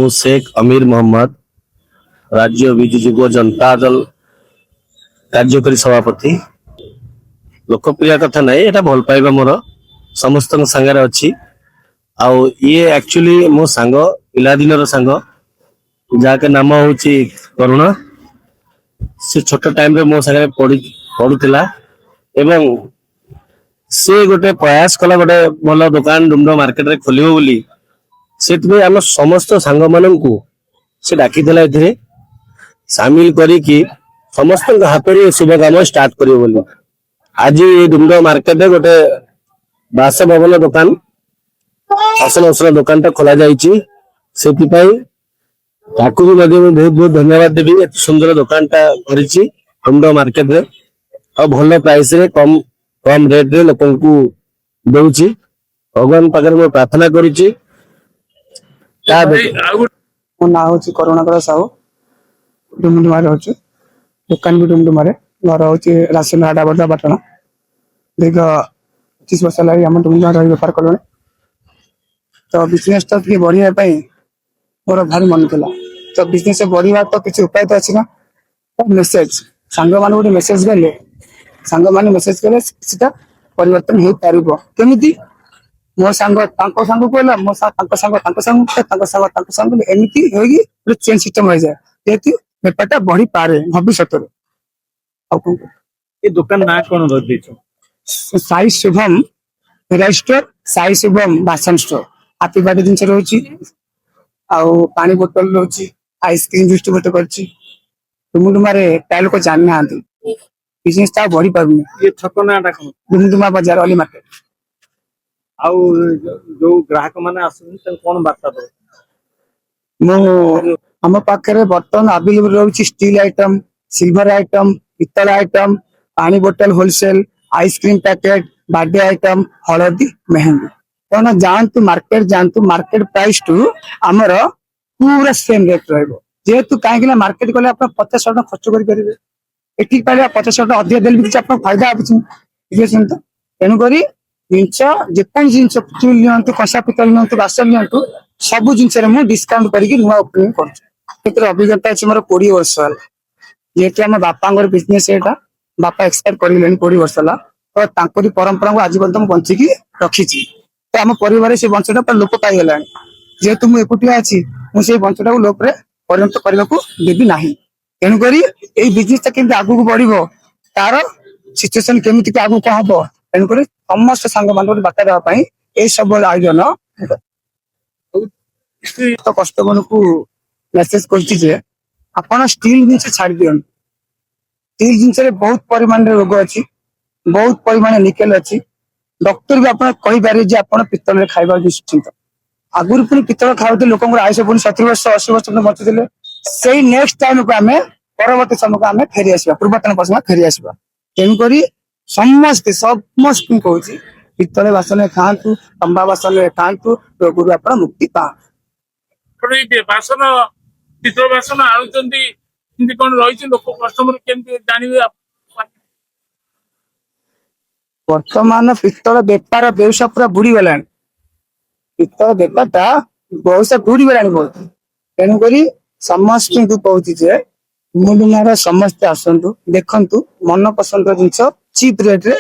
ମୁଁ शेख अमीर मोहम्मद राज्य विजु युव जनता दल कार्यकारी सभापति। लोकप्रिय कथा नहीं, एटा भल पाइबा मोर समस्त सांगे अच्छी। आउ ये एक्चुअली मो सांग पिलादिन सांग जहाँके नाम हूँ करुणा। से छोट टाइम रे मो सांगे पढ़ुला एवं से गोटे प्रयास कला गोटे भल दुकान डुमडो मार्केट रे खोलिबो बोली से आम समस्त सांग मानू से डाकी ए सामिल करी समस्त हाथ में शुभ काम स्टार्ट करियो बोली। आज ये डुमडो मार्केट रे गोटे बासभवन दुकान असल असल दुकान टा खोला जाइए। से भी बहुत बहुत धन्यवाद देवी। एत सुंदर दुकान टा करिछि डुमडो मार्केट रे और भल प्राइस रे कम कम रेट रे लोक दउछि। भगवान पाखरे मैं प्रार्थना करिछि। मो ना हूँ करुणाकर साहू डुमडुमारे अच्छे दुकान भी डुमडुमारे घर हूँ राशन हाटा बड़ा पाटना दीर्घ 25 वर्ष लगे आम डुमडुमार रही बेपार कल। तो बिजनेस टा बढ़िया मोर भारी मन था। तो बिजनेस बढ़िया तो किसी उपाय तो अच्छी ना। तो मेसेज सांग मान गोटे मेसेज गले सांग मान मेसेज कले किसी परिवर्तन हो पार केमी मो सांग सांग कहला मो सांग एमती हो चेन सिस्टम हो जाए जेहेतु बेपारटा बढ़ी पारे भविष्य। ये दुकान ना कौन साई शुभम भेराइटी स्टोर साई शुभम बासन स्टोर हाथी बाड़ी जिन रोचे आउ पानी बोतल रोचे आइसक्रीम डिस्ट्रीब्यूट करछि। डुमडुमारे प्राय लोक जान ना बिजनेस टा बढ़ी पारुनी। ये छक नाटा कौन डुमडुमा बाजार अली मार्केट। आउ जो ग्राहक माने आसुन कौन बार्ता दो मो आम पाखे बर्तमान अवेलेबल रोचे स्टील आइटम सिल्वर आइटम पितल आइटम पानी बोतल wholesale ice cream packet birthday item हलदी मेहंदी। तो जानतु मार्केट प्राइस टू आमर पूरा सेम रेट जेहेतु कहीं मार्केट गले आप 50 टका खर्च करेंगे एठी पाले 50 टका अधिक देले भी आप फायदा आछन। तो तेणुक जिनस जेको जिनस पितल नियंतु कषा पितल नियंतु बासन नियंतु सब जिनस डिस्काउंट करके नुआ ओपनिंग कर अभिज्ञता अच्छी मोर 20 वर्ष है। जेहेतु आम बापा बिजनेस एटा बापा एक्सपायर कर 20 वर्ष है। तो तांकरी परंपरा को आज पर्यटन बंचिकी रखी। तो आम परिवार से वंशटा लोप पाईगला जेहेतु मुझे एकुटिया अच्छी मुझे वंशटा को लोप परिणत करने को देवी ना। तेणुक बिजनेस केमती आगू बढ़ तार सिचुएसन केमी आगू कौन हम तेणुक समस्त सांग मान बार्ता देवाई ये सब आयोजन। तो कस्टमर को मेसेज कर स्टील जिन छाड़ दियन स्टील जिन बहुत परिमाण रोग अच्छी बहुत परिमाण निकेल अच्छी। डॉक्टर भी आप कहीपर आप पितल खाइबा निश्चिंत आगुरी पुणी पितल खाऊ लोक आयुष पुणी 70 वर्ष 80 वर्ष बचुले से नेक्स्ट टाइम को आम परवर्त समय को आम फेरी आसवा पूर्वतन समय फेरी आसवा। तेणुक समस्ते समस्त कहूँ पितल बासन खातु तंबा बासन खातु रोग आप मुक्ति पा बासन पितल बासन आनुंट कौन रही लोक कस्टमर केमती जानवे वर्तमान पितल बेपार व्यवसाय पूरा बुड़ी गला पितल बेपारटा व्यवसाय बुड़ी गला बहुत। तेणुक समस्त कहूँ डुमडुमार समस्ते आसतु देखु मन पसंद जिन चीप रेट रे।